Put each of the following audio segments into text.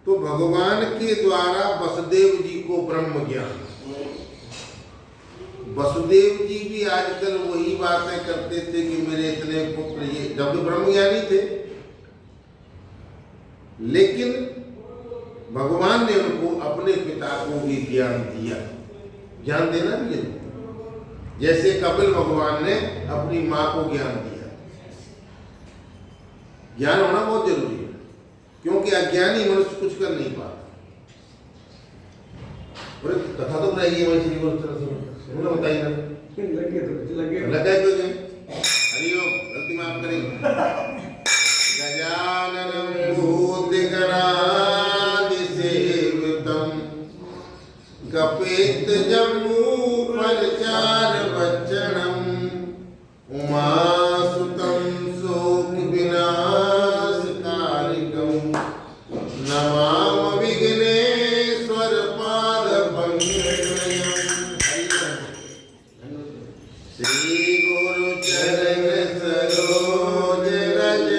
तो भगवान के द्वारा वसुदेव जी को ब्रह्म ज्ञान। वसुदेव जी भी आजकल वही बातें करते थे कि मेरे इतने पुत्र, ये जब भी ब्रह्मज्ञानी थे, लेकिन भगवान ने उनको अपने पिता को भी ज्ञान दिया। ज्ञान देना भी जरूरी, जैसे कपिल भगवान ने अपनी मां को ज्ञान दिया। ज्ञान होना बहुत जरूरी है, क्योंकि अज्ञानी मनुष्य कुछ कर नहीं पाता। कथा तो बनाई है वैसे बताइए ना, लगे हरिओम, गलती माफ करेंगे। गजाननं भूतगणादिसेवितं कपित जम्बूफलचारुभक्षणम् उमासुतं शोकविनाशकारिकं नमामि विघ्नेश्वरपादपङ्कजं। श्री गुरु चरण सरोज रज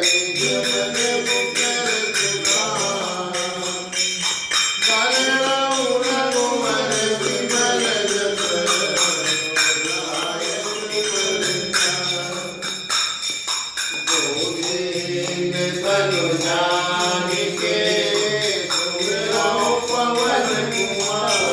निज मन मुकर सुधार। वरणौ रघुवर विमल जस लाय गोविंद तनु जानिके सुमिरौ पवन कुमार।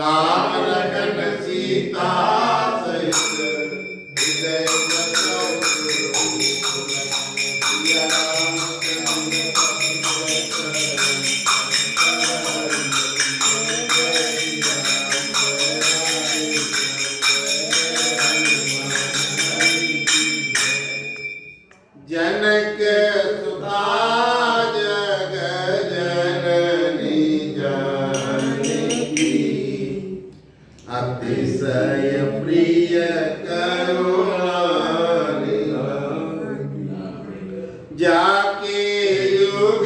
राम लखन सीता सहित हृदय बसौ सिया रामचंद्र पथ जनक सुधा जग जननी जानकी अतिशय प्रिय करुणा जाके युग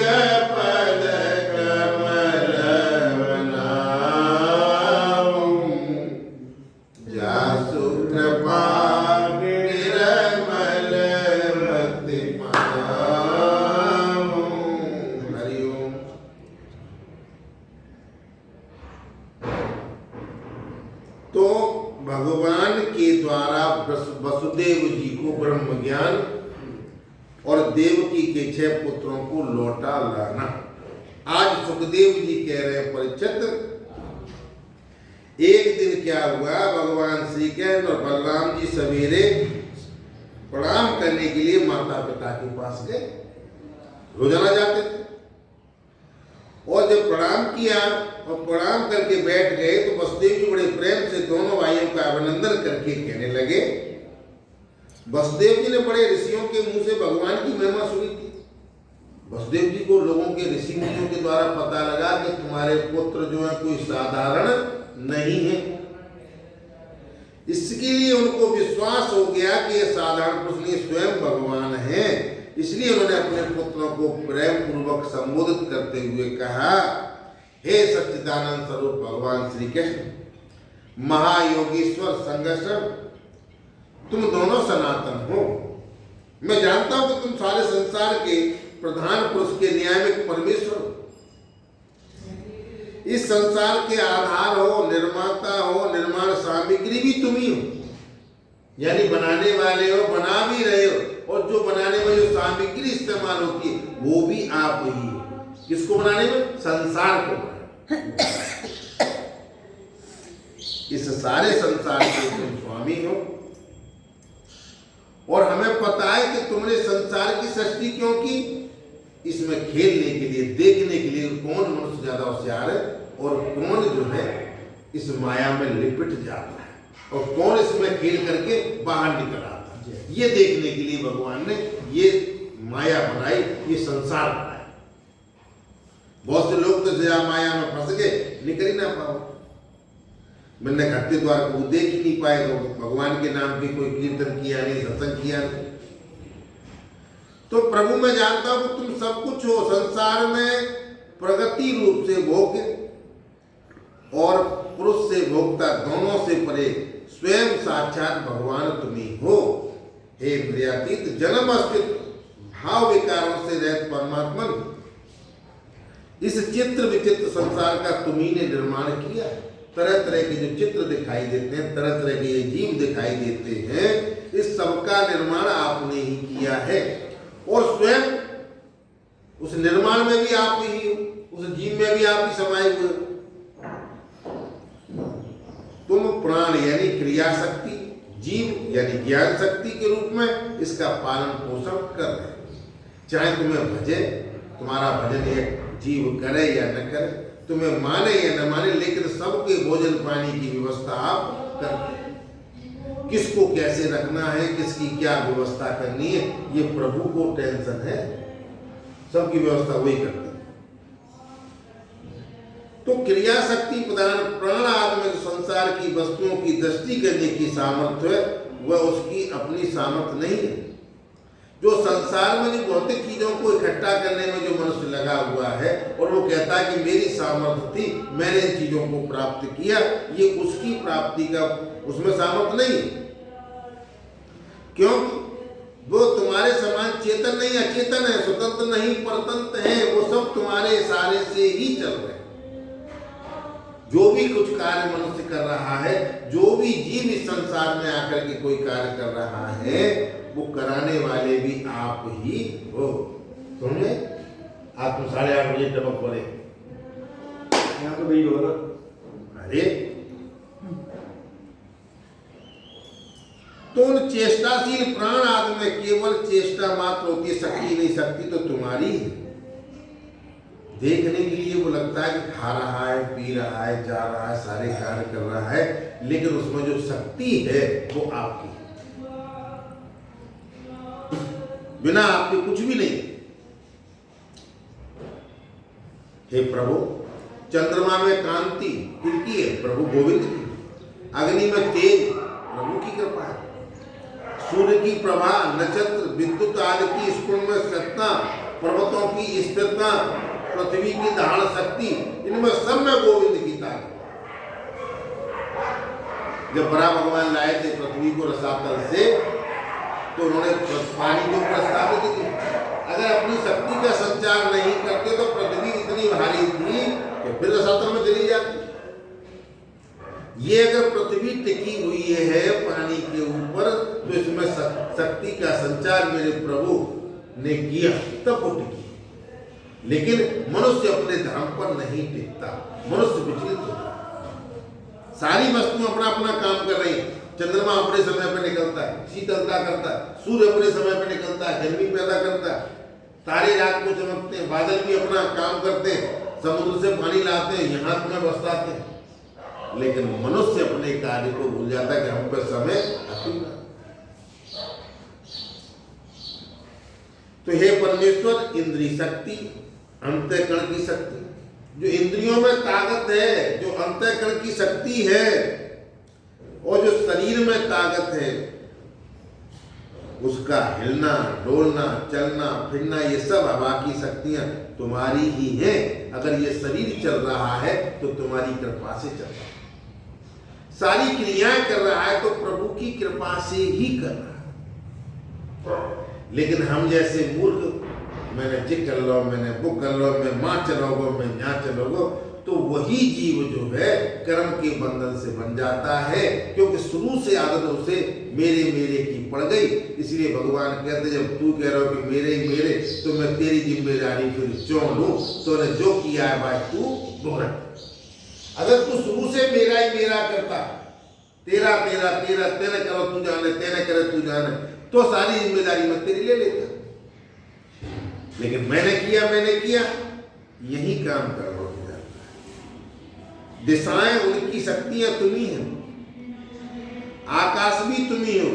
पद कमल बनाऊं जासु कृपा निर्मल भक्ति पाऊं। हरि ओम। तो भगवान के द्वारा वसुदेव जी को ब्रह्म ज्ञान और देवकी के 6 पुत्रों को लौटा लाना। आज सुखदेव जी कह रहे हैं परीक्षित, एक दिन क्या हुआ, भगवान श्री कृष्ण और बलराम जी सवेरे प्रणाम करने के लिए माता पिता के पास गए, रोजाना जाते थे। और जब प्रणाम किया और प्रणाम करके बैठ गए तो वसुदेव जी बड़े प्रेम से दोनों भाइयों का अभिनंदन करके कहने लगे। वसुदेव जी ने बड़े ऋषियों के मुंह से भगवान की महिमा सुनी थी। वसुदेव जी को लोगों के ऋषि मुनियों के द्वारा पता लगा कि तुम्हारे पुत्र जो है कोई साधारण नहीं है। इसके लिए उनको विश्वास हो गया कि ये साधारण पुरुष नहीं स्वयं भगवान है। इसलिए उन्होंने अपने पुत्रों को प्रेम पूर्वक संबोधित करते हुए कहा, हे सच्चिदानंद स्वरूप भगवान श्री कृष्ण, महायोगीश्वर संगेश्वर, तुम दोनों सनातन हो। मैं जानता हूं कि तुम सारे संसार के प्रधान पुरुष के न्यायिक परमेश्वर हो। इस संसार के आधार हो, निर्माता हो, निर्माण सामग्री भी तुम ही हो, यानी बनाने वाले हो, बना भी रहे हो, और जो बनाने में जो सामग्री इस्तेमाल होती है वो भी आप ही हो। किसको बनाने में? संसार को बनाने। इस सारे संसार के तुम स्वामी हो। और हमें पता है कि तुमने संसार की सृष्टि क्यों की? इसमें खेलने के लिए, देखने के लिए कौन मनुष्य ज्यादा होशियार है और कौन जो है इस माया में लिपट जाता है और कौन इसमें खेल करके बाहर निकल आता है। ये देखने के लिए भगवान ने ये माया बनाई, ये संसार बनाया। बहुत से लोग तो माया में फंस गए, निकल ही ना पाओ। मैंने घटते द्वार को देख ही नहीं पाए, तो भगवान के नाम की कोई कीर्तन किया नहीं, सत्संग किया नहीं। तो प्रभु मैं जानता हूं कि तुम सब कुछ हो, संसार में प्रगति रूप से भोग्य और पुरुष से भोक्ता दोनों से परे स्वयं साक्षात भगवान तुम्ही हो। हे इंद्रियातीत जन्म अस्तित्व भाव विकारों से रहित परमात्मन, इस चित्र विचित्र संसार का तुम्ही ने निर्माण किया। तरह तरह के जो चित्र दिखाई देते हैं, तरह तरह के ये जीव दिखाई देते हैं, इस सबका निर्माण आपने ही किया है। और स्वयं उस निर्माण में भी आप ही हो, उस जीव में भी आप ही समाये हुए हो। तुम प्राण यानी क्रिया शक्ति, जीव यानी ज्ञान शक्ति के रूप में इसका पालन पोषण कर रहे हैं। चाहे तुम्हें भजे, तुम्हारा भजन ये जीव करे या न करे, तुम्हें माने या न माने, लेकिन सबके भोजन पानी की व्यवस्था आप करते हैं। किसको कैसे रखना है, किसकी क्या व्यवस्था करनी है, ये प्रभु को टेंशन है। सबकी व्यवस्था वही करते हैं। तो क्रिया शक्ति प्रदान प्राण आदि में संसार की वस्तुओं की दृष्टि करने की सामर्थ्य है, वह उसकी अपनी सामर्थ्य नहीं है। जो संसार में जो भौतिक चीजों को इकट्ठा करने में जो मनुष्य लगा हुआ है और वो कहता है कि मेरी सामर्थ्य थी, मैंने इन चीजों को प्राप्त किया, ये उसकी प्राप्ति का उसमें सामर्थ्य नहीं। क्योंकि वो तुम्हारे समान चेतन नहीं, अचेतन है, स्वतंत्र नहीं, परतंत्र है। वो सब तुम्हारे इशारे से ही चल रहे हैं। जो भी कुछ कार्य मनुष्य कर रहा है, जो भी जीव इस संसार में आकर के कोई कार्य कर रहा है, वो कराने वाले भी आप ही हो। समझे? आप तो 8:30 बजे टपक पड़े, यहाँ तो नहीं होगा। अरे तो उन चेष्टाशील प्राण आदि में केवल चेष्टा मात्र होती है, शक्ति नहीं। शक्ति तो तुम्हारी है। देखने के लिए वो लगता है कि खा रहा है, पी रहा है, जा रहा है, सारे कार्य कर रहा है, लेकिन उसमें जो शक्ति है वो आपकी है। बिना आपके कुछ भी नहीं। हे प्रभु, चंद्रमा में कांति किसकी है? प्रभु गोविंद की। अग्नि में तेज प्रभु की कृपा है। सूर्य की प्रभा, नक्षत्र, विद्युत आदि की स्फुरण में सत्ता, पर्वतों की स्थिरता, पृथ्वी की धारण शक्ति, इनमें सब में गोविंद की ताकत। जब बड़ा भगवान लाए थे पृथ्वी को रसातल से, तो उन्होंने पानी को प्रस्तावित की। अगर अपनी शक्ति का संचार नहीं करते तो पृथ्वी इतनी भारी थी कि फिर रसातल में चली जाती। ये अगर पृथ्वी टिकी हुई है पानी के ऊपर, तो इसमें शक्ति का संचार मेरे प्रभु ने किया, तब वो टिकी। लेकिन मनुष्य अपने धर्म पर नहीं टिकता, मनुष्य विचलित होता है। सारी वस्तुएं अपना अपना काम कर रही हैं। चंद्रमा अपने समय पर निकलता है, शीतलता करता है। सूर्य अपने समय पर निकलता है, गर्मी पैदा करता है। तारे रात को चमकते हैं, बादल भी अपना काम करते हैं, समुद्र से पानी लाते हैं, यहाँ तुम्हें बरसाते हैं। लेकिन मनुष्य अपने कार्य को भूल जाता है कि हम पर समय अतुल्य। तो हे परमेश्वर, इंद्रिय शक्ति, अंतःकरण की शक्ति, जो इंद्रियों में ताकत है, जो अंतःकरण की शक्ति है, और जो शरीर में ताकत है, उसका हिलना, डोलना, चलना, फिरना, ये सब हवा की शक्तियां तुम्हारी ही हैं। अगर ये शरीर चल रहा है तो तुम्हारी कृपा से चल रहा है। सारी क्रियाएं कर रहा है तो प्रभु की कृपा से ही कर रहा है। लेकिन हम जैसे मूर्ख, मैंने ये कर लो, मैंने वो कर लो, मैं माँ चलोगो, मैं यहाँ चलोगो, तो वही जीव जो है कर्म के बंधन से बन जाता है, क्योंकि शुरू से आदत उसे मेरे मेरे की पड़ गई। इसलिए भगवान कहते, जब तू कह रहा हो कि मेरे ही मेरे, तो मैं तेरी जिम्मेदारी फिर क्यों लूं? तूने जो किया है भाई तू भुगत। अगर तू शुरू से मेरा ही मेरा करता, तेरा तेरा तेरा, तेने करो तू जाने, तेने करे तू जाने, तो सारी जिम्मेदारी मैं तेरी ले लेता। लेकिन मैंने किया, यही काम कर रहा हूं। दिशाएं उनकी शक्तियां तुम्ही हैं, आकाश भी तुम्ही हो,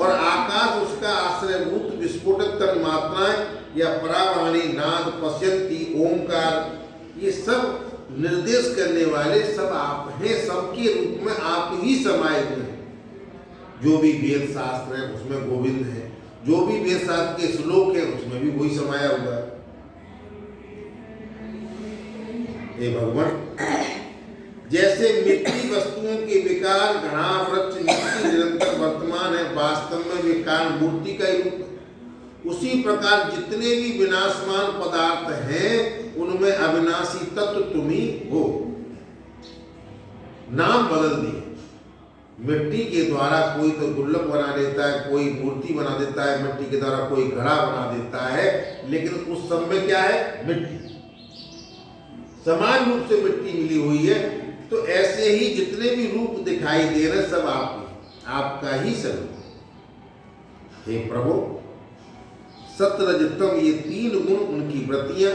और आकाश उसका आश्रयभूत विस्फोटक तन मात्राएं या परावाणी, नाद, पश्यंती, ओमकार, ये सब निर्देश करने वाले सब आप हैं। सबके रूप में आप ही समाये हुए हैं। जो भी वेद शास्त्र है उसमें गोविंद है, जो भी वेद शास्त्र के श्लोक है उसमें भी वही समाया हुआ है। हे भगवान, जैसे मिट्टी वस्तुओं के विकार, घड़ा, वृक्ष, मिट्टी निरंतर वर्तमान है, वास्तव में विकार मूर्ति का ही रूप है, उसी प्रकार जितने भी विनाशमान पदार्थ हैं उनमें अविनाशी तत्व तुम ही हो। नाम बदल दिए। मिट्टी के द्वारा कोई तो दुर्लभ बना देता है, कोई मूर्ति बना देता है, मिट्टी के द्वारा कोई घड़ा बना देता है, लेकिन उस सब में क्या है? मिट्टी। समान रूप से मिट्टी मिली हुई है। तो ऐसे ही जितने भी रूप दिखाई दे रहे सब आपका ही स्वरूप। हे प्रभु, सत्य रजतम, ये तीन गुण, उनकी वृत्तियां,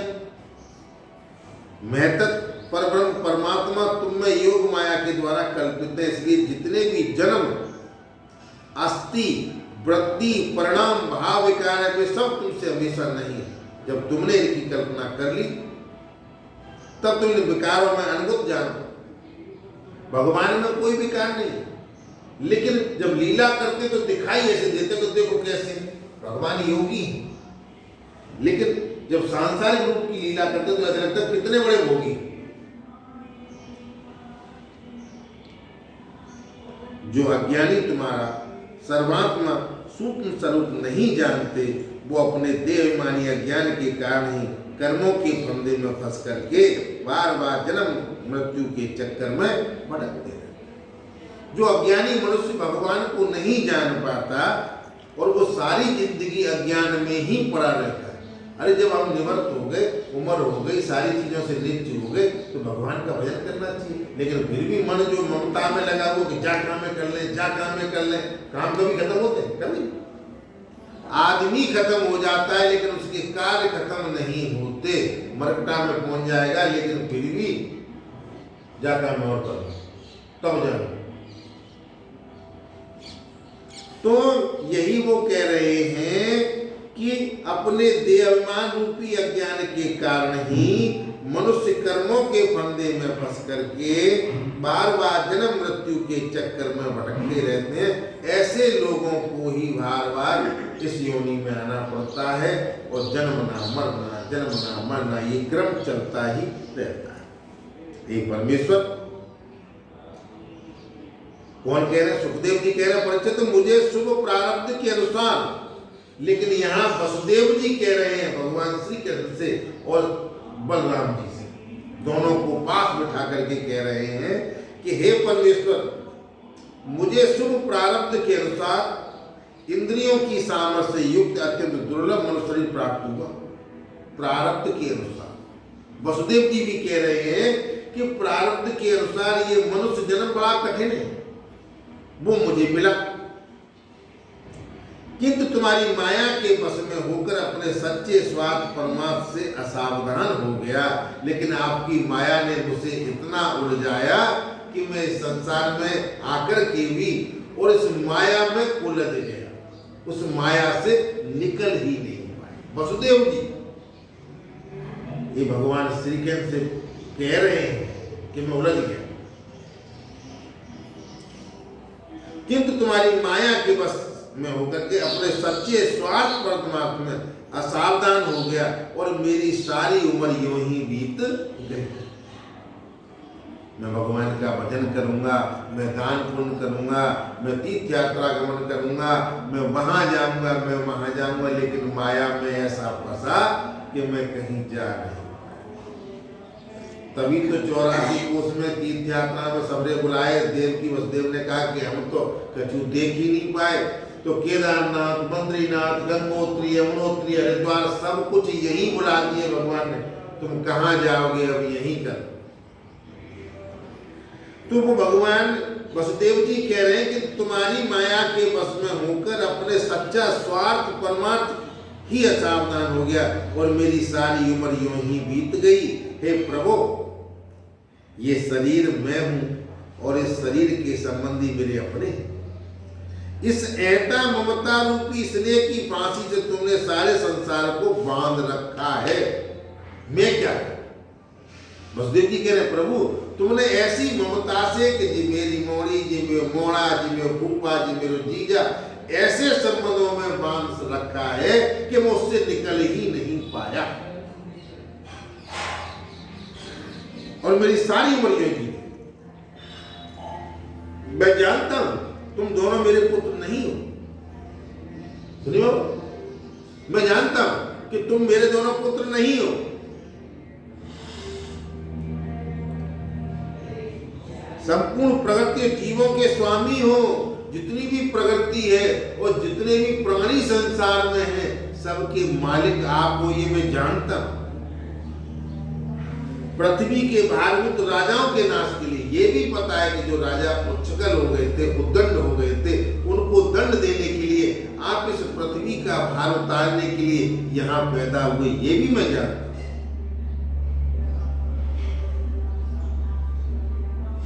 महतक परब्रह्म परमात्मा तुम में योग माया के द्वारा कल्पित है। इसलिए जितने भी जन्म, अस्थि, वृत्ति, परिणाम, भाव, विकार है, वे सब तुमसे हमेशा नहीं है। जब तुमने इनकी कल्पना कर ली तब तुमने विकारों में अनुभूत जानो। भगवान में कोई विकार नहीं, लेकिन जब लीला करते तो दिखाई ऐसे देते, तो देखो कैसे भगवान योगी है। लेकिन जब सांसारिक रूप की लीला करते तो ऐसा लगता है कितने बड़े भोगी। जो अज्ञानी तुम्हारा सर्वात्मा सूक्ष्म स्वरूप नहीं जानते, वो अपने देहमानी अज्ञान के कारण ही कर्मों के फंदे में फंस करके बार बार जन्म मृत्यु के चक्कर में भटकते हैं। जो अज्ञानी मनुष्य भगवान को नहीं जान पाता और वो सारी जिंदगी अज्ञान में ही पड़ा रहता है। अरे जब हम निवृत्त हो गए, उम्र हो गई, सारी चीजों से निवृत्त हो गए तो भगवान का भजन करना चाहिए। लेकिन फिर भी मन जो ममता में लगा वो कि जा काम में कर ले, जा काम में कर ले, काम कभी खत्म होते कभी? आदमी खत्म हो जाता है लेकिन उसके कार्य खत्म नहीं होते। मरकटा में पहुंच जाएगा लेकिन फिर भी जा काम और करो तब जाओ। तो यही वो कह रहे हैं कि अपने देहाभिमान रूपी अज्ञान के कारण ही मनुष्य कर्मों के फंदे में फंस करके बार बार जन्म मृत्यु के चक्कर में भटकते रहते हैं। ऐसे लोगों को ही बार बार इस योनि में आना पड़ता है और जन्मना मरना जन्मना मरना ये क्रम चलता ही रहता है। एक परमेश्वर कौन कह रहे हैं? सुखदेव जी कह रहे हैं परिचित मुझे शुभ प्रारब्ध के अनुसार। लेकिन यहाँ वसुदेव जी कह रहे हैं भगवान श्री कृष्ण से और बलराम जी से, दोनों को पास बिठा करके कह रहे हैं कि हे परमेश्वर, मुझे शुभ प्रारब्ध के अनुसार इंद्रियों की सामर्थ्य से युक्त अत्यंत दुर्लभ मनुष्य शरीर प्राप्त हुआ। प्रारब्ध के अनुसार वसुदेव जी भी कह रहे हैं कि प्रारब्ध के अनुसार ये मनुष्य जन्म बड़ा कठिन है, वो मुझे मिला। किंतु तुम्हारी माया के वश में होकर अपने सच्चे स्वार्थ परमात्मा से असावधान हो गया। लेकिन आपकी माया ने मुझे इतना उलझाया कि मैं इस संसार में आकर के भी और इस माया में उलझ गया, उस माया से निकल ही नहीं पाए। वसुदेव जी ये भगवान श्री कृष्ण से कह रहे हैं कि मैं उलझ गया, किंतु तुम्हारी माया के बस में होकर के अपने सच्चे स्वार्थ परमात्मा में असावधान हो गया और मेरी सारी उम्र यूं ही बीत गई। मैं भगवान का भजन करूंगा, मैं दान पुण्य करूंगा, मैं तीर्थ यात्रा गमन करूंगा, मैं वहां जाऊंगा, मैं वहां जाऊंगा, लेकिन माया में ऐसा फंसा कि मैं कहीं जा नहीं। तभी तो 84 कोस में तीर्थ यात्रा में सबरे बुलाए। देवकी वसुदेव ने कहा कि हम तो कछु देख ही नहीं पाए, तो केदारनाथ, बद्रीनाथ, गंगोत्री, यमुनोत्री, हरिद्वार सब कुछ यही बुला दिए भगवान ने, तुम कहाँ जाओगे, अब यहीं कर। तो वो भगवान वसुदेव जी कह रहे हैं कि तुम्हारी माया के वश में होकर अपने सच्चा स्वार्थ परमार्थ ही असावधान हो गया और मेरी सारी उम्र यूं ही बीत गई। हे प्रभु, ये शरीर मैं हूं और इस शरीर के संबंधी मेरे अपने हैं। इस ऐता ममता रूपी स्नेह की फांसी से तुमने सारे संसार को बांध रखा है। मैं क्या करूं? वसुदेव जी कह रहे प्रभु, तुमने ऐसी ममता से कि जी मेरी मोड़ी, जी मेरे मोड़ा, जी मेरे फूफा, जी मेरे जीजा, ऐसे संबंधों में बांध रखा है कि वो उससे निकल ही नहीं पाया और मेरी सारी उम्र यही थी। मैं जानता हूं तुम दोनों मेरे पुत्र नहीं हो। सुनियो, मैं जानता हूं कि तुम मेरे दोनों पुत्र नहीं हो। संपूर्ण प्रकृति जीवों के स्वामी हो। जितनी भी प्रकृति है और जितने भी प्राणी संसार में हैं, सबके मालिक आप हो, ये मैं जानता हूं। पृथ्वी के भारभूत राजाओं के नाश के लिए ये भी पता है कि जो राजा उच्छकल हो गए थे, उद्दंड हो गए थे, उनको दंड देने के लिए आप इस पृथ्वी का भार उतारने के लिए यहां पैदा हुए, ये भी मैं जानता हूं।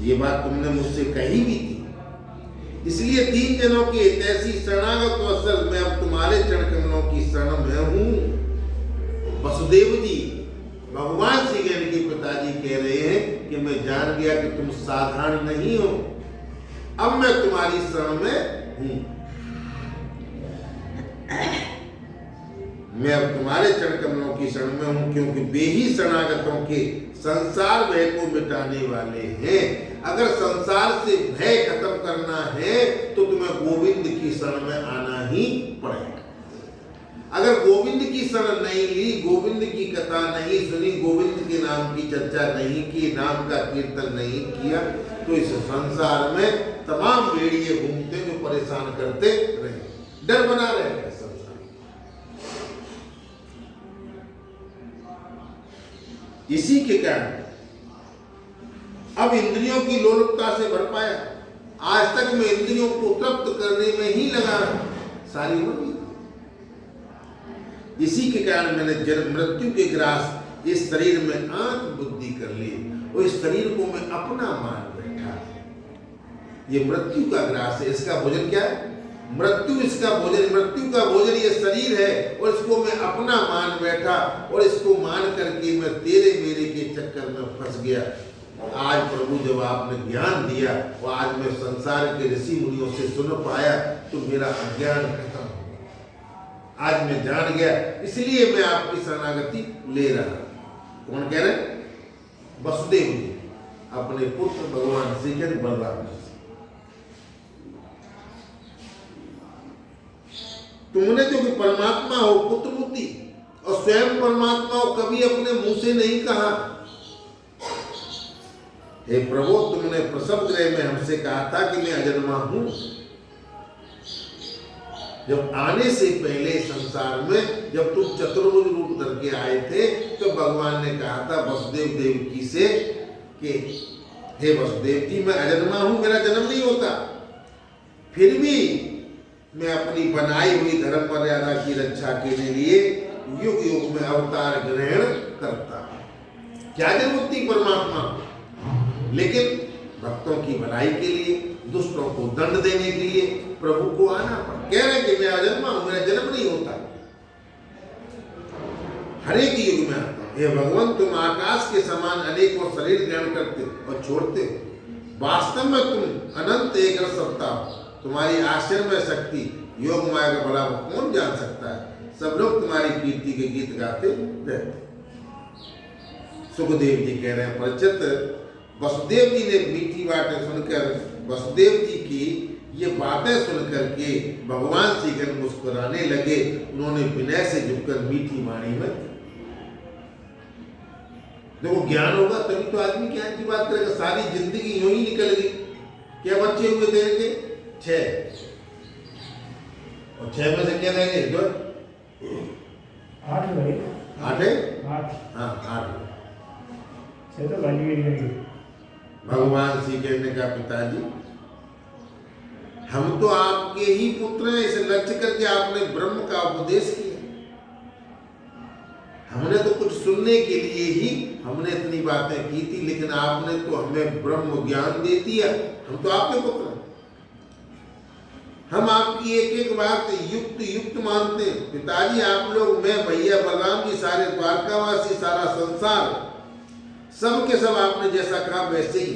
ये बात तुमने मुझसे कही भी थी। इसलिए 3 जनों की ऐसी शरणागत अवसर में अब तुम्हारे चरण कमलों की शरण में हूं। वसुदेव जी भगवान श्री कृष्ण के पिताजी कह रहे हैं कि मैं जान गया कि तुम साधारण नहीं हो, अब मैं तुम्हारी शरण में हूं। मैं अब तुम्हारे चरण कमलों की शरण में हूं, क्योंकि वे ही शरणागतों के संसार भय को मिटाने वाले हैं। अगर संसार से भय खत्म करना है तो तुम्हें गोविंद की शरण में आना ही पड़ेगा। अगर गोविंद की शरण नहीं ली, गोविंद की कथा नहीं सुनी, गोविंद के नाम की चर्चा नहीं की, नाम का कीर्तन नहीं किया, तो इस संसार में तमाम भेड़िए घूमते जो परेशान करते रहे, डर बना रहेगा संसार। इसी के कारण अब इंद्रियों की लोलुपता से भर पाया। आज तक मैं इंद्रियों को तृप्त करने में ही लगा रहा सारी उम्र। इसी के कारण मैंने जन्म मृत्यु के ग्रास इस शरीर में आंख बुद्धि कर ली और इस शरीर को मैं अपना मान बैठा। ये मृत्यु का ग्रास है। इसका भोजन क्या है? मृत्यु इसका भोजन। मृत्यु का भोजन ये शरीर है और इसको मैं अपना मान बैठा और इसको मान करके मैं तेरे मेरे के चक्कर में फंस गया। आज प्रभु जब आपने ज्ञान दिया और आज मैं संसार के ऋषि मुनियों से सुन पाया तो मेरा अज्ञान खत्म हो गया। आज मैं जान गया, इसलिए मैं आपकी शरणागति ले रहा। कौन कह रहे? वसुदेव जी अपने पुत्र भगवान श्री कृष्ण बलराम जी। तुमने जो कि परमात्मा हो पुत्र बुद्धि और स्वयं परमात्मा हो कभी अपने मुंह से नहीं कहा। हे प्रभु, तुमने प्रसव गृह में हमसे कहा था कि मैं अजन्मा हूं। जब आने से पहले संसार में जब तुम चतुर्भुज रूप धर के आए थे तो भगवान ने कहा था वसुदेव देवकी से कि हे वसुदेव जी, मैं अजन्मा हूं, मेरा जन्म नहीं होता, फिर भी मैं अपनी बनाई हुई धर्म मर्यादा की रक्षा के लिए युग युग में अवतार ग्रहण करता हूं। क्या जरूरत थी परमात्मा, लेकिन भक्तों की भलाई के लिए, दुष्टों को दंड देने के लिए प्रभु को आना पड़ा। कह रहे कि मैं अजन्मा हूं, मेरा जन्म नहीं होता, हर एक युग में आता हूं। हे भगवान, तुम आकाश के समान अनेकों शरीर ग्रहण करते और छोड़ते हो। वास्तव में तुम अनंत एक सत्ता हो। तुम्हारी आश्चर्य में शक्ति योग माया का भला कौन जान सकता है। सब लोग तुम्हारी कीर्ति के गीत गाते रहते। सुखदेव जी कह रहे हैं परीक्षित, वसुदेव जी ने मीठी बातें सुनकर, वसुदेव जी की ये बातें सुनकर के भगवान श्री कृष्ण मुस्कुराने लगे। उन्होंने विनय से झुककर मीठी वाणी में, देखो ज्ञान होगा तभी तो आदमी ज्ञान की बात करेगा। सारी जिंदगी यूं ही निकल गई। क्या बच्चे हुए देर के 6 और 6 में से क्या रह गए? 8 भाई। 8 है? 8। हाँ 8। 6 तो बन गई। भगवान श्री कृष्ण ने कहा पिताजी, हम तो आपके ही पुत्र हैं, इसे लक्ष्य करके आपने ब्रह्म का उपदेश किया। हमने तो कुछ सुनने के लिए ही हमने इतनी बातें की थी, लेकिन आपने तो हमें ब्रह्म ज्ञान दे दिया। हम तो आपके पुत्र हैं, हम आपकी एक एक बात युक्त युक्त मानते हैं। पिताजी, आप लोग, मैं, भैया बलराम जी, सारे द्वारकावासी, सारा संसार, सब के सब आपने जैसा कहा वैसे ही,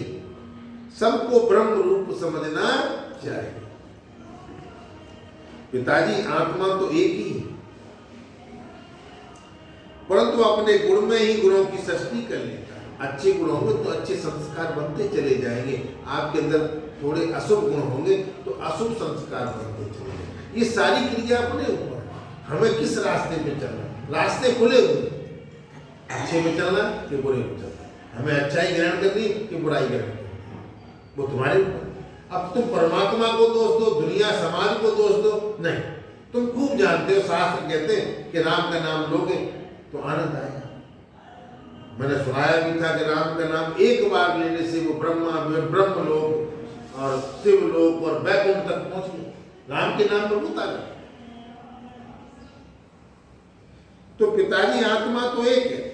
सबको ब्रह्म रूप समझना चाहिए। पिताजी, आत्मा तो एक ही है, परंतु अपने गुण में ही गुणों की सृष्टि कर लेता है। अच्छे गुण होंगे तो अच्छे संस्कार बनते चले जाएंगे। आपके अंदर थोड़े अशुभ गुण होंगे तो अशुभ संस्कार बनते चले जाएंगे। ये सारी क्रिया अपने ऊपर है, हमें किस रास्ते पे चलना है। रास्ते खुले हुए, अच्छे में चलना कि बुरे में चलना, हमें अच्छाई ग्रहण करनी कि बुराई ग्रहण करनी, वो तुम्हारे ऊपर। अब तुम परमात्मा को दोष दो, दुनिया समाज को दोष दो, नहीं। तुम खूब जानते हो, शास्त्र कहते हैं कि राम का नाम लोगे तो आनंद आएगा। मैंने सुनाया भी था कि राम का नाम एक बार लेने से वो ब्रह्म लोक और शिव लोक और वैकुंठ तक पहुंच गए। राम के नाम में होता है। तो पिताजी, आत्मा तो एक है,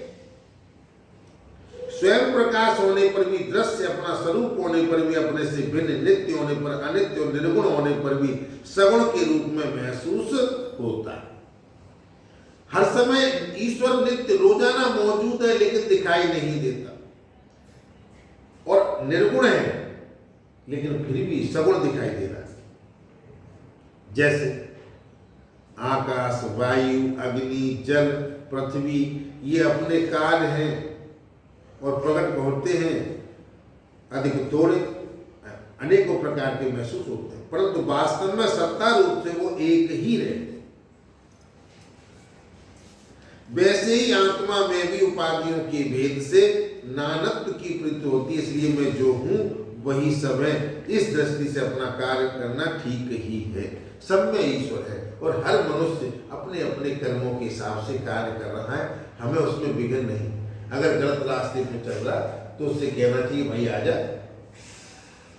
स्वयं प्रकाश होने पर भी, दृश्य अपना स्वरूप होने पर भी, अपने से भिन्न नित्य होने पर, अनित्य और निर्गुण होने पर भी सगुण के रूप में महसूस होता है। हर समय ईश्वर नित्य रोजाना मौजूद है लेकिन दिखाई नहीं देता, और निर्गुण है लेकिन फिर भी सगुण दिखाई दे रहा है। जैसे आकाश, वायु, अग्नि, जल, पृथ्वी, ये अपने काल हैं और प्रकट होते हैं, अधिक थोड़े अनेकों प्रकार के महसूस होते हैं, परंतु वास्तव में सत्ता रूप से वो एक ही रहते हैं। वैसे ही आत्मा में भी उपाधियों के भेद से नानत्व की प्रतीति होती है, इसलिए मैं जो हूं वही सब है। इस दृष्टि से अपना कार्य करना ठीक ही है। सब में ईश्वर है और हर मनुष्य अपने अपने कर्मों के हिसाब से कार्य कर रहा है, हमें उसमें विघ्न नहीं। अगर गलत रास्ते पे चल रहा तो उससे कहना चाहिए भाई आजा,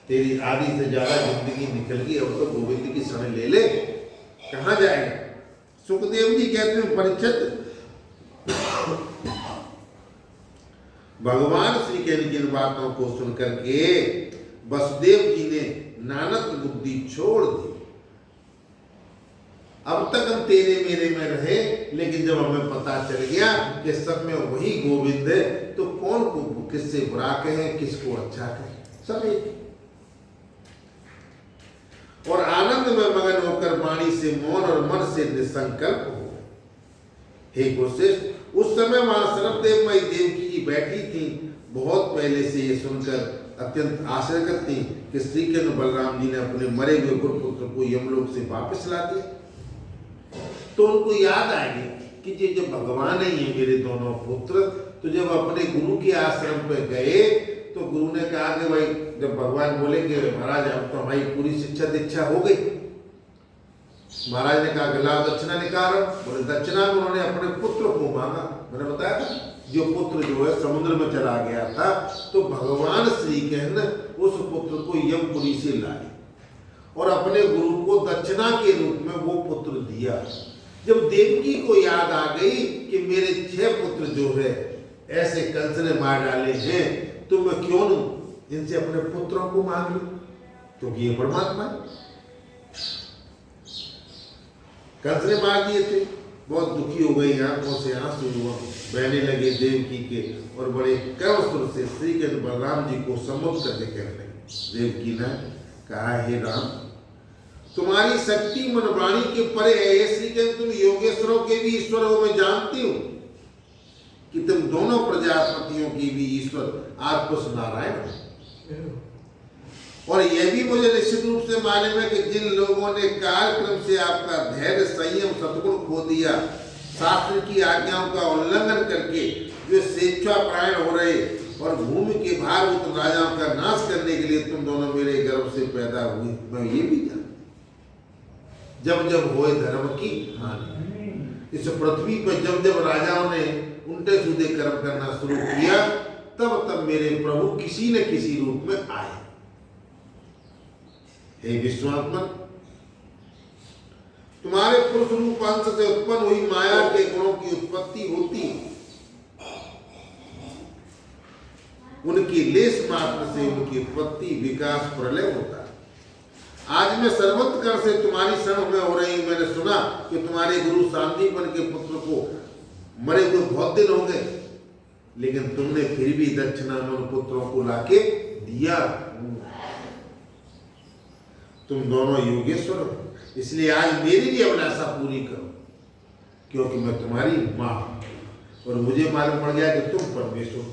तेरी आधी से ज्यादा जिंदगी निकल गई, अब तो गोविंद की शरण ले ले, कहाँ जाएगा। सुखदेव जी कहते हैं परीक्षित, भगवान श्री के इन बातों को सुनकर के वसुदेव जी ने नानक बुद्धि छोड़ दी। अब तक हम तेरे मेरे में रहे, लेकिन जब हमें पता चल गया कि सब में वही गोविंद है, तो कौन को किससे बुरा कहें, किसको अच्छा कहें, सब एक। और आनंद में मगन होकर वाणी से मौन और मन से निसंकल्प हो। हे गुरुश्रेष्ठ, उस समय वहां सर्वदेव मई देवकी जी बैठी थी। बहुत पहले से ये सुनकर अत्यंत आश्चर्य थी कि श्री कृष्ण बलराम जी ने अपने मरे हुए गुरुपुत्र को यमलोक से वापस ला दिया। तो उनको याद आएगी कि ये जब भगवान ही है मेरे दोनों पुत्र, तो जब अपने गुरु के आश्रम पे गए तो गुरु ने कहा कि भाई, जब भगवान बोले कि महाराज अब तो हमारी पूरी शिक्षा दीक्षा हो गई, महाराज ने कहा कि लाओ दक्षिणा निकाल। बोले दक्षिणा में उन्होंने अपने पुत्र को मांगा। मैंने बताया था जो पुत्र जो है समुद्र में चला गया था, तो भगवान श्री कृष्ण उस पुत्र को यमपुरी से लाए और अपने गुरु को दक्षिणा के रूप में वो पुत्र दिया। जब देवकी को याद आ गई कि मेरे 6 पुत्र जो है ऐसे कंस ने मार डाले हैं, तो मैं क्यों न इनसे अपने पुत्रों को मांग लूं, क्योंकि ये परमात्मा है। कंस ने मार दिए थे, बहुत दुखी हो गई, आंखों से आंसू बहने लगे देवकी के, और बड़े कर्म सुर से श्री कृष्ण बलराम जी को सम्मुख करके कहने लगे। देवकी ने कहा, हे राम, तुम्हारी शक्ति मन वाणी के परे है। श्री कृष्ण, तुम योगेश्वरों के भी ईश्वर हो, मैं जानती हूँ कि तुम दोनों प्रजापतियों की भी ईश्वर आत्मस नारायण हो। और यह भी मुझे निश्चित रूप से मालूम है कि जिन लोगों ने कालक्रम से आपका धैर्य संयम सद्गुण खो दिया, शास्त्र की आज्ञाओं का उल्लंघन करके जो स्वेच्छापरायण हो रहे और भूमि के भारभूत राजाओं का नाश करने के लिए तुम दोनों मेरे गर्भ से पैदा हुए, मैं ये भी जानता। जब जब होए धर्म की हानि, इस पृथ्वी पर जब जब राजाओं ने उल्टे सीधे कर्म करना शुरू किया, तब तब मेरे प्रभु किसी न किसी रूप में आए। हे विश्वात्मन, तुम्हारे पुरुष रूप अंश से उत्पन्न हुई माया के गुणों की उत्पत्ति होती है, उनकी लेस मात्र से उनकी उत्पत्ति विकास प्रलय होता है। आज मैं सर्वोत्कर्ष से तुम्हारी शरण में हो रही हूं। मैंने सुना कि तुम्हारे गुरु सांदीपन के पुत्र को मरे हुए बहुत दिन हो गए, लेकिन तुमने फिर भी दक्षिणा में उन पुत्रों को लाके दिया। तुम दोनों योगेश्वर हो, इसलिए आज मेरी भी अभिलाषा पूरी करो, क्योंकि मैं तुम्हारी माँ हूं और मुझे मालूम पड़ गया कि तुम परमेश्वर हो।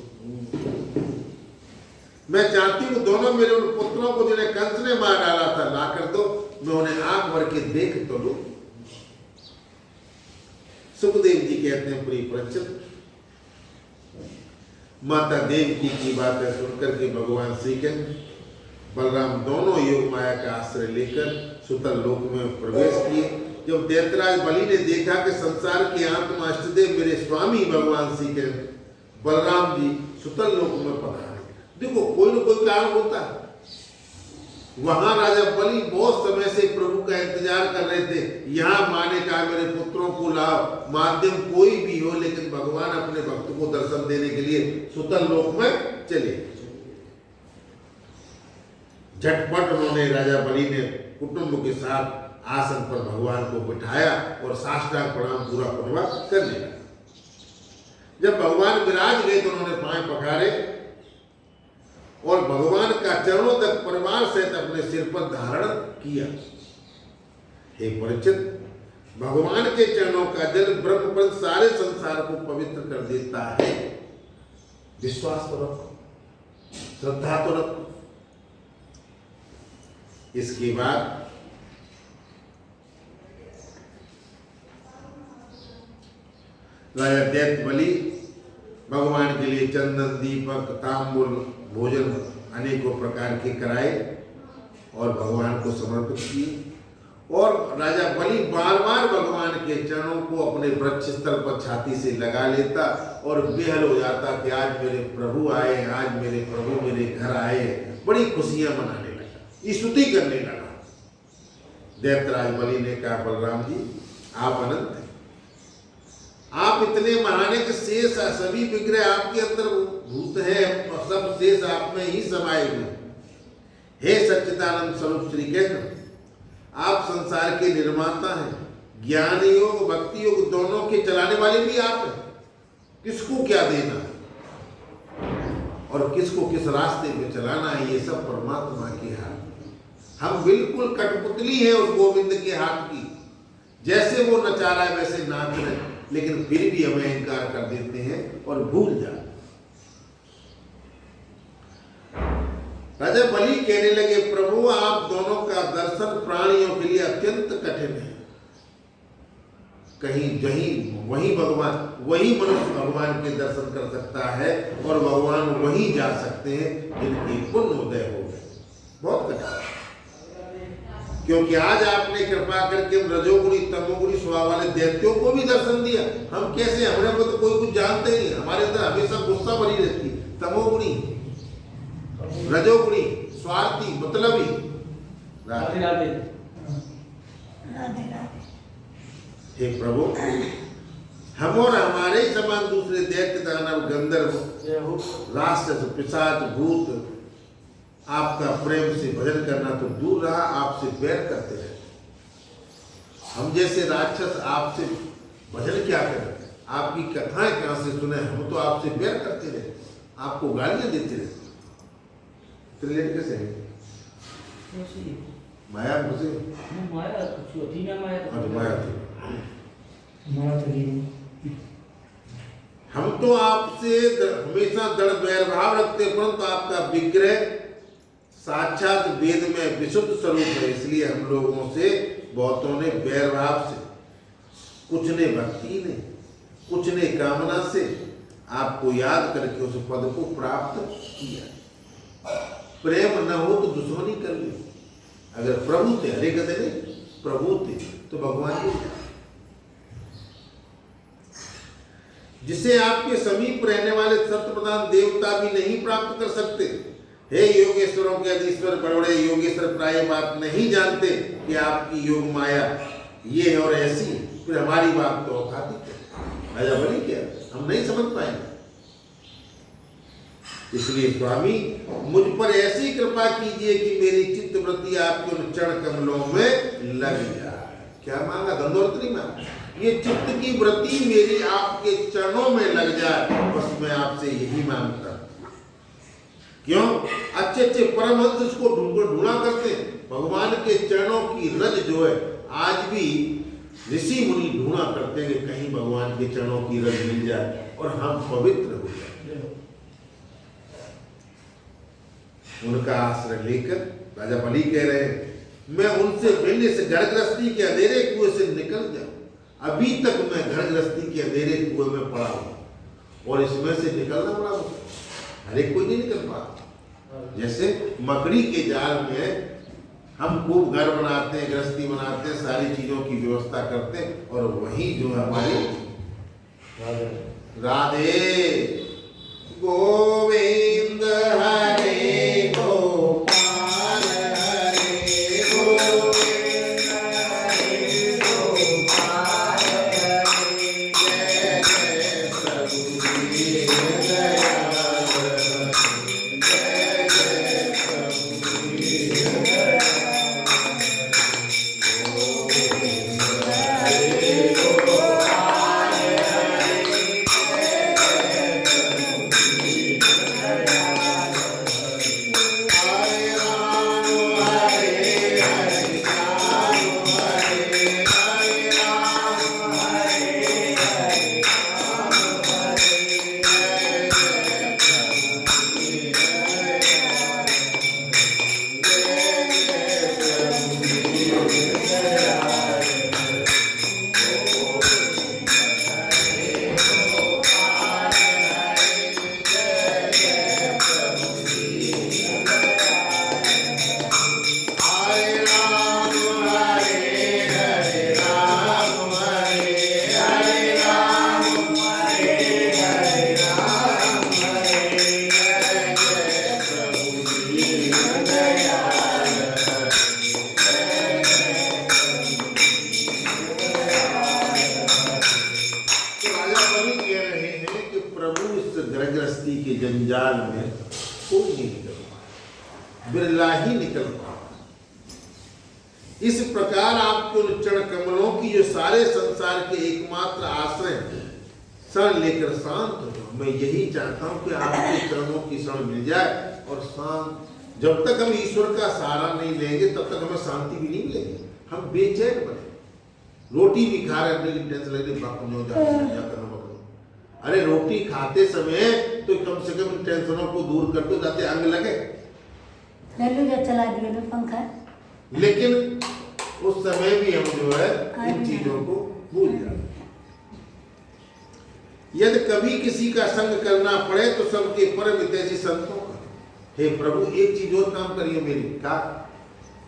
मैं चाहती हूँ दोनों मेरे उन पुत्रों को जिन्हें कंस ने मार डाला था ला कर दो, मैं उन्हें आंख भर के देख तो लूं। सुखदेव जी कहते हैं, प्रिय परीक्षित, माता देवकी की बातें सुनकर के भगवान श्री कृष्ण बलराम दोनों योग माया का आश्रय लेकर सुतल लोक में प्रवेश किए। जब दैत्यराज बलि ने देखा कि संसार के आत्मा अष्टदेव मेरे स्वामी भगवान श्री कृष्ण बलराम जी सुतल लोक में पधारे। देखो, कोई न कोई कारण होता है। वहां राजा बलि बहुत समय से प्रभु का इंतजार कर रहे थे। यहाँ माने कहा मेरे पुत्रों को लाओ, माध्यम कोई भी हो, लेकिन भगवान अपने भक्त को दर्शन देने के लिए सुतल लोक में चले। झटपट उन्होंने, राजा बलि ने कुटुंब के साथ आसन पर भगवान को बिठाया और साष्टांग प्रणाम पूरा पूर्वक करने लगा। जब भगवान विराज गए तो उन्होंने पांव पखारे और भगवान का चरणों तक परिवार सहित अपने सिर पर धारण किया। हे परीक्षित, भगवान के चरणों का जल ब्रह्म सारे संसार को पवित्र कर देता है। विश्वास तो रखो, श्रद्धा तो रखो। इसके बाद राजा दैत्य बलि भगवान के लिए चंदन, दीपक, तांबूल, भोजन अनेकों प्रकार के कराए और भगवान को समर्पित किए। और राजा बलि बार बार भगवान के चरणों को अपने वृक्ष स्थल पर छाती से लगा लेता और बेहल हो जाता कि आज मेरे प्रभु आए, आज मेरे प्रभु मेरे घर आए। बड़ी खुशियां मनाने लगा, स्तुति करने लगा। दैत्यराज बलि ने कहा, बलराम जी आप अनंत हैं, आप इतने महान हैं कि शेष सभी विग्रह आपके अंदर भूत है, सब शेष आप में ही समाये हुए। हे सच्चिदानंद स्वरूप श्री कृष्ण, आप संसार के निर्माता हैं, ज्ञान योग भक्ति योग दोनों के चलाने वाले भी आप हैं। किसको क्या देना और किसको किस रास्ते पे चलाना है, ये सब परमात्मा के हाथ। हम बिल्कुल कठपुतली है उस गोविंद के हाथ की। जैसे वो नचा रहा है वैसे नाच रहे, लेकिन फिर भी हमें अहंकार कर देते हैं और भूल जाते। राजा बलि कहने लगे, प्रभु आप दोनों का दर्शन प्राणियों के लिए अत्यंत कठिन है। कहीं वही भगवान, वही मनुष्य भगवान के दर्शन कर सकता है और भगवान वहीं जा सकते हैं जिनकी पुण्य उदय हो गए। बहुत कठिन, क्योंकि आज आपने कृपा करके रजोगुणी तमोगुणी स्वभाव वाले दैत्यों को भी दर्शन दिया। हम कैसे, हमारे को तो कोई कुछ जानते नहीं, हमारे अंदर हमेशा गुस्सा भरी रहती है। तमोगुणी, रजोगुणी, स्वार्थी, मतलबी। राधे राधे। हे प्रभु, हम और हमारे ही समान दूसरे दैत्य दानव गंधर्व राक्षस पिशाच भूत आपका प्रेम से भजन करना तो दूर रहा, आपसे बैर करते रहे। हम जैसे राक्षस आपसे भजन क्या करें, आपकी कथाएं कहां से सुने, हम तो आपसे बैर करते रहे, आपको गालियां देते रहे। त्रिलेट कैसे है? माया मुझे माया कुछ होती ना, माया थी। माया हम तो आपसे हमेशा दृढ़ बैर भाव रखते, परंतु आपका विग्रह साक्षात वेद में विशुद्ध स्वरूप है, इसलिए हम लोगों से बहुतों ने बैर भाव से, कुछ ने भक्ति ने, कुछ ने कामना से आपको याद करके उस पद को प्राप्त किया। प्रेम न हो तो दुश्मनी कर ली। अगर प्रभु थे, हरे कहते नहीं, प्रभु थे तो भगवान भी थे। जिसे आपके समीप रहने वाले सत्य प्रधान देवता भी नहीं प्राप्त कर सकते। हे योगेश्वरों के अधीश्वर बड़े बड़े योगेश्वर प्राय बात नहीं जानते कि आपकी योग माया ये है और ऐसी, फिर हमारी बात तो औकाती है। राजा बलि क्या, हम नहीं समझ पाएंगे। इसलिए स्वामी मुझ पर ऐसी कृपा कीजिए कि मेरी चित्त वृत्ति आपके उन चरण कमलों में लग जाए। क्या मांगा? धनदौलत नहीं मांगा, ये चित्त की वृत्ति मेरी आपके चरणों में लग जाए, बस मैं आपसे यही मांगता। क्यों? अच्छे अच्छे परमहंस इसको ढूंढा करते हैं। भगवान के चरणों की रज जो है आज भी ऋषि मुनि ढूंढा करते हैं कि कहीं भगवान के चरणों की रज मिल जाए और हम पवित्र हो जाए। उनका आश्रय लेकर राजा बलि कह रहे हैं, मैं उनसे मिलने से घर गृहस्थी के अंधेरे कुएं से निकल जाऊं। अभी तक मैं घर गृहस्थी के अंधेरे कुएं में पड़ा हूं और इसमें से निकलना पड़ा मुझे। हर एक कोई नहीं निकल पा। जैसे मकड़ी के जाल में हम खूब घर बनाते हैं, गृहस्थी बनाते हैं, सारी चीजों की व्यवस्था करते हैं, और वही जो हमारी राधे गोविंद हरे गोपाल हरे गोविंद हरे गोपाल हरे जय जय प्रभु जी दयाल जय जय प्रभु जी दयाल गोविंद हरे गोपाल हरे जय जय प्रभु जी दयाल बिरला ही निकल पावा। इस प्रकार आपके उन चरण कमलों की जो सारे संसार के एकमात्र आश्रय हैं, शरण लेकर शांत हो जाओ। मैं यही चाहता हूं कि आपके चरणों की शरण मिल जाए और शांत। जब तक हम ईश्वर का सहारा नहीं लेंगे तब तक हमें शांति भी नहीं मिलेगी, हम बेचैन बने। रोटी भी खा रहे अपने टेंशन लगे करना। अरे रोटी खाते समय तो कम से कम टेंशनों को दूर कर दो, जाते अंग लगे। चला दिया ना पंखा। लेकिन उस समय भी हम जो है इन चीजों को भूल जाते। यदि कभी किसी का संग करना पड़े तो सबके परम हितैषी संतों का। हे प्रभु, एक चीज और काम करिए मेरी का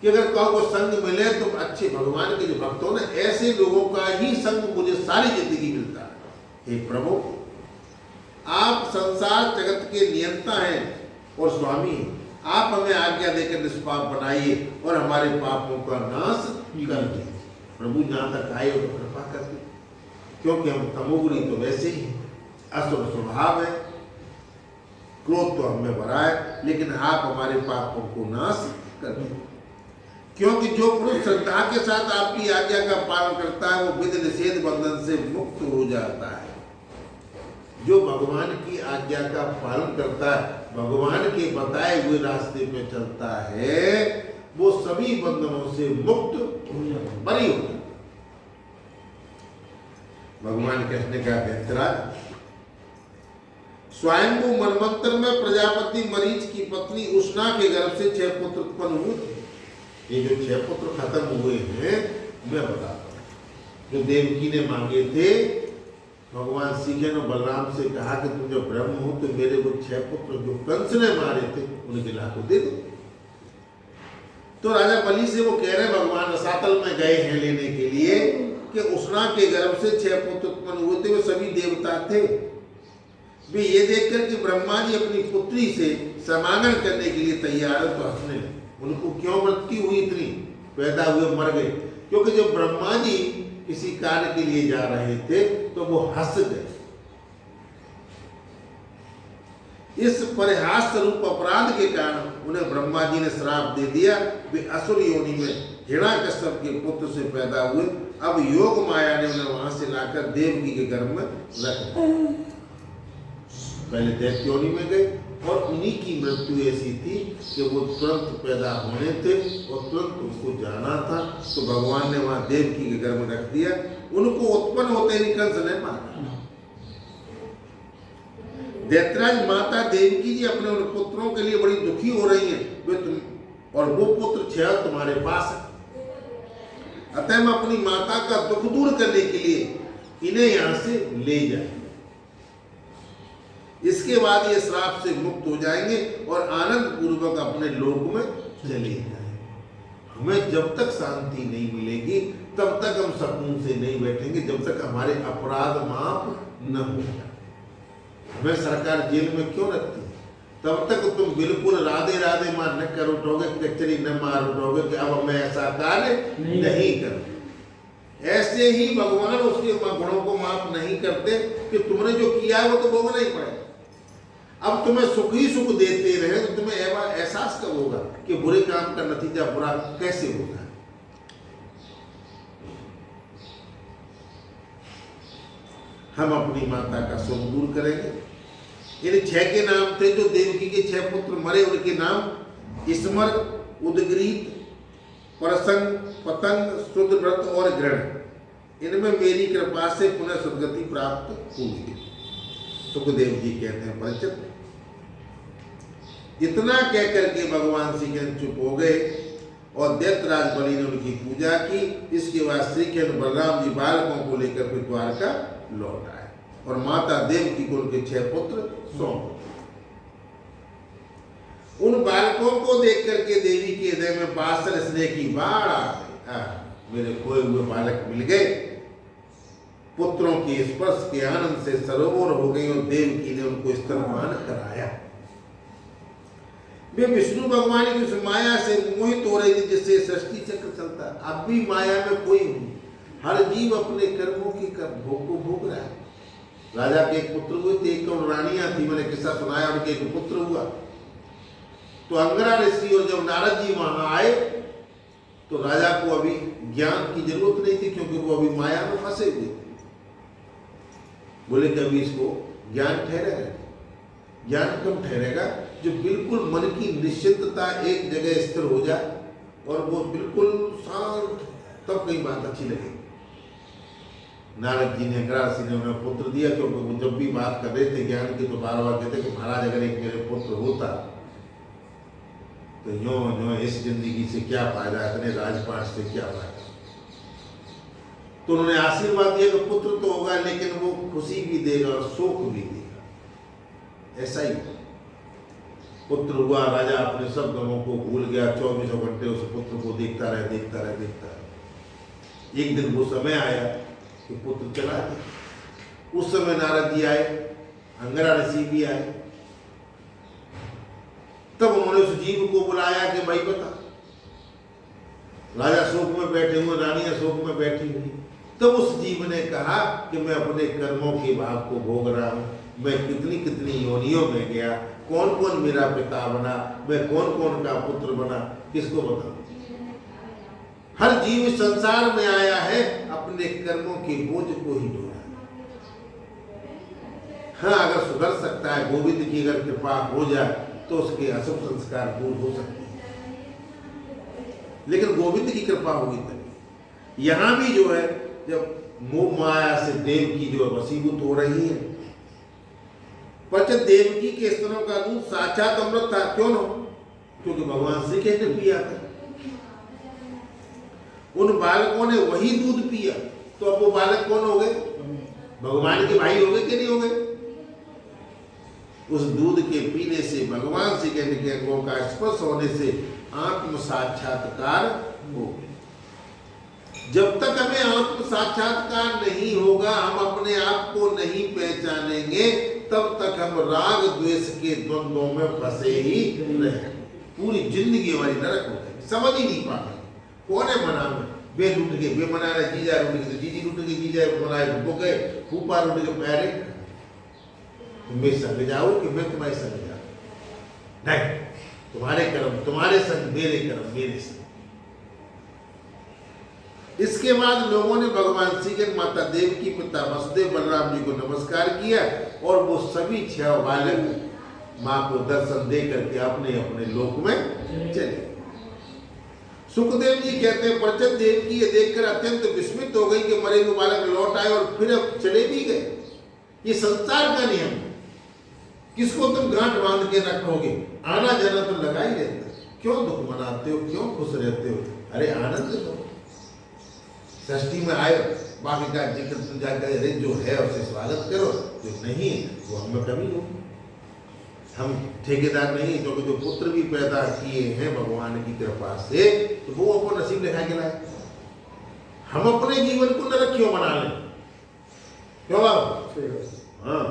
कि अगर कहो को संग मिले तो अच्छे भगवान के जो भक्त हो ना, ऐसे लोगों का ही संग मुझे सारी जिंदगी मिलता है। हे प्रभु, आप संसार जगत के नियंता हैं और स्वामी हैं। आप हमें आज्ञा देकर निष्पाप बनाइए और हमारे पापों का नाश कर दीजिए। प्रभु जहाँ तक आए हो तो कृपा कर दीजिए, क्योंकि हम तमोगुणी तो वैसे ही हैं, असुर स्वभाव है, क्रोध तो हमें भरा है, लेकिन आप हमारे पापों को नाश कर दीजिए। क्योंकि जो पुरुष श्रद्धा के साथ आपकी आज्ञा का पालन करता है वो विधि निषेध बंधन से मुक्त हो जाता है। जो भगवान की आज्ञा का पालन करता है, भगवान के बताए हुए रास्ते पे चलता है, वो सभी बंधनों से मुक्त बरी होता है। भगवान कहने का बेहतराज स्वयंभू मनवंतर में प्रजापति मरीच की पत्नी उष्णा के गर्भ से 6 पुत्र उत्पन्न हुए थे। ये जो 6 पुत्र खत्म हुए हैं मैं बताता हूँ। जो देवकी ने मांगे थे, भगवान श्री कृष्ण ने बलराम से कहा कि तुम जब ब्रह्म हो तो मेरे वो 6 पुत्र जो कंस ने मारे थे उनके लाखों दे दो। तो राजा बलि से वो कह रहे भगवान रसातल में गए हैं लेने के लिए कि उष्णा के गर्भ से 6 पुत्र उत्पन्न हुए थे, वो सभी देवता थे। वे ये देखकर कि ब्रह्मा जी अपनी पुत्री से समागम करने के लिए तैयार है तो हंसने लगे। उनको क्यों मृत्यु हुई इतनी, पैदा हुए मर गए, क्योंकि जब ब्रह्मा जी किसी कार्य के लिए जा रहे थे तो वो हंस गए। इस परिहास स्वरूप अपराध के कारण उन्हें ब्रह्मा जी ने श्राप दे दिया। वे असुर योनि में हिरण्यकश्यप के पुत्र से पैदा हुए। अब योग माया ने उन्हें वहां से लाकर देवकी के गर्भ में रख दिया। पहले दैत्य योनि में गए और उन्हीं की मृत्यु ऐसी थी कि वो तुरंत पैदा होने थे और तुरंत उनको जाना था, तो भगवान ने वहां देवकी के गर्भ में रख दिया। उनको उत्पन्न होते ही कंस ने मारा। दैत्यराज माता देवकी जी अपने उन पुत्रों के लिए बड़ी दुखी हो रही हैं। वे तुम और वो पुत्र 6 तुम्हारे पास है, अतः मैं अपनी माता का दुख दूर करने के लिए इन्हें यहां से ले जाए। इसके बाद ये श्राप से मुक्त हो जाएंगे और आनंद पूर्वक अपने लोक में चले जाएंगे। हमें जब तक शांति नहीं मिलेगी तब तक हम सुकून से नहीं बैठेंगे, जब तक हमारे अपराध माफ न हो जाए। हमें सरकार जेल में क्यों रखती है? तब तक तुम बिल्कुल राधे राधे मां न कर उठोगे, कचरी न मार उठोगे कि अब मैं ऐसा कार्य नहीं करूं। ऐसे ही भगवान उसके गुणों को माफ नहीं करते कि तुमने जो किया है वो तो भोगना ही पड़ेगा। अब तुम्हें सुख ही सुख देते रहे तो तुम्हें एहसास कब होगा कि बुरे काम का नतीजा बुरा कैसे होगा। हम अपनी माता का सुख दूर करेंगे। इन 6 के नाम थे जो देवकी के 6 पुत्र मरे, उनके नाम स्मर, उदग्रीत, परसंग, पतंग, शुद्रव्रत और गृण। इनमें मेरी कृपा से पुनः सदगति प्राप्त हुई। सुखदेव जी कहते हैं परिचित। इतना कहकर के भगवान श्री कृष्ण चुप हो गए और दैत्यराज बलि ने उनकी पूजा की। इसके बाद श्री कृष्ण बलराम जी बालकों को लेकर फिर द्वारका लौट आए और माता देवकी को उनके 6 पुत्र सौंप। उन बालकों को देख करके देवी के हृदय में बासर स्नेह की बाढ़ आ गई। मेरे खोए हुए बालक मिल गए। पुत्रों के स्पर्श के आनंद से सरोवर हो गई और देवकी ने उनको स्तनपान कराया। वे विष्णु भगवान की उस माया से मोहित हो रही थी जिससे सृष्टि चक्र चलता है। अब भी माया में कोई नहीं, हर जीव अपने कर्मों की भोग को भोग रहा है। राजा के एक पुत्र हुए थे, एक रानियां थी, मैंने किस्सा सुनाया, उनके एक पुत्र हुआ। तो अंगरा ऋषि और जब नारद जी वहां आए तो राजा को अभी ज्ञान की जरूरत नहीं थी, क्योंकि वो अभी माया में फंसे हुए थे। बोले कि अभी इसको ज्ञान ठहरेगा। ज्ञान कब ठहरेगा? जो बिल्कुल मन की निश्चिंतता एक जगह स्थिर हो जाए और वो बिल्कुल शांत, तब कई बात अच्छी लगेगी। नारद जी ने, अंगरा ऋषि ने उन्हें पुत्र दिया, क्योंकि वो जब भी बात कर रहे थे ज्ञान की तो बार बार कहते कि महाराज अगर एक मेरे पुत्र होता तो यूं इस जिंदगी से क्या फायदा, इतने राजपाट से क्या फायदा। तो उन्होंने आशीर्वाद दिया कि पुत्र तो होगा, लेकिन वो खुशी भी देगा और शोक भी देगा। ऐसा ही पुत्र हुआ, राजा अपने सब गमों को भूल गया, 24 घंटे उस पुत्र को देखता रहे। एक दिन वो समय आया कि पुत्र चला गया। उस समय नारद जी आए, अंगरा ऋषि भी आए। तब उन्होंने उस जीव को बुलाया कि भाई बता। राजा शोक में बैठे हुए, रानियां शोक में बैठी हुई। तब उस जीव ने कहा कि मैं अपने कर्मों के भाव को भोग रहा हूं, मैं कितनी कितनी योनियों में गया, कौन कौन मेरा पिता बना, मैं कौन कौन का पुत्र बना, किसको बताऊं। हर जीव इस संसार में आया है अपने कर्मों के बोझ को ही ढोना। हाँ, अगर सुधर सकता है, गोविंद की अगर कृपा हो जाए तो उसके अशुभ संस्कार दूर हो सकते हैं, लेकिन गोविंद की कृपा होगी तभी। यहां भी जो है, जब मोह माया से देव की जो वसीभूत हो रही है, पर देवकी के स्तनों का दूध साक्षात अमृत था। क्यों न? क्योंकि भगवान श्री कृष्ण ने पिया था। उन बालकों ने वही दूध पिया, तो अब वो बालक कौन हो गए? भगवान के भाई हो गए कि नहीं हो गए? उस दूध के पीने से, भगवान श्री कृष्ण के अंगों का स्पर्श होने से आत्म साक्षात्कार हो। जब तक हमें आत्म साक्षात्कार नहीं होगा, हम अपने आप को नहीं पहचानेंगे, तब तक हम राग द्वेष के द्वंद्वों में फंसे ही रहेंगे। पूरी जिंदगी हमारी नरक हो जाएगी, समझ ही नहीं पाएंगे कौन है मना में। वे लूट गए, वे मना रहे, जीजा लूट गए, जीजी लूट गई, जीजा मनाए वो गए, फूफा लूट गए, पैरे तुम्हें संग जाओ कि मैं तुम्हारे संग जाऊं? नहीं, तुम्हारे कर्म तुम्हारे संग, मेरे कर्म मेरे संग। इसके बाद लोगों ने भगवान श्री कृष्ण, माता देवकी, पिता वसुदेव, बलराम जी को नमस्कार किया और वो सभी 6 बालक मां को दर्शन दे करके अपने अपने लोक में चले। सुखदेव जी कहते हैं, प्रचंड देवकी ये देखकर अत्यंत विस्मित हो गई कि मरे हुए बालक लौट आए और फिर अब चले भी गए। ये संसार का नियम, किसको तुम गांठ बांध के रखोगे? आना जाना तो लगा ही रहता है। क्यों दुख मनाते हो, क्यों खुश रहते हो? अरे आनंद लो। षष्ठी में आए, बाकी का जिक्र तुम जाकर अरे जो है उसे स्वागत करो, जो नहीं वो हमें कमी हो। हम ठेकेदार नहीं, क्योंकि जो पुत्र भी पैदा किए हैं भगवान की कृपा से, तो वो अपना नसीब लिखा के लाए। हम अपने जीवन को नरक क्यों बना लें? क्यों बाबू? हाँ,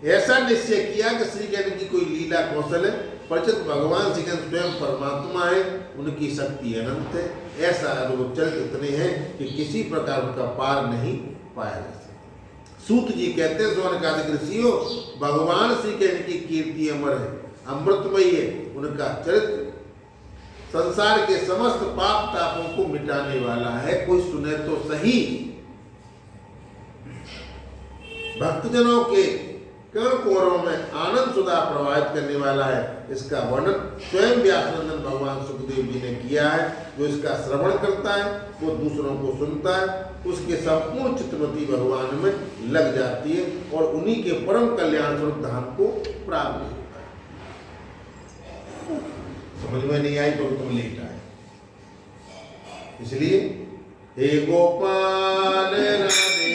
ऐसा निश्चय किया कि श्री कृष्ण की कोई लीला कौशल है, प्रचित भगवान श्री कृष्ण स्वयं परमात्मा है, उनकी शक्ति अनंत है। ऐसा अनुभव चल इतने हैं कि किसी प्रकार उनका पार नहीं पाया जा सकता। सूत जी कहते हैं, सौनकादिक ऋषियों, भगवान श्री कृष्ण की कीर्ति अमर है, अमृतमयी है। उनका चरित्र संसार के समस्त पाप तापों को मिटाने वाला है। कोई सुने तो सही, भक्तजनों के कर्ण कोरों में आनंद सुधा प्रवाहित करने वाला है। इसका वर्णन स्वयं व्यासनंदन भगवान सुखदेव जी ने किया है। जो इसका श्रवण करता है वो दूसरों को सुनता है, उसके संपूर्ण चित्तवृत्ति भगवान में लग जाती है और उन्हीं के परम कल्याण स्वरूप धाम को प्राप्त होता है। समझ में नहीं आई तो तुम लेट आए। इसलिए हे गोपाल राधे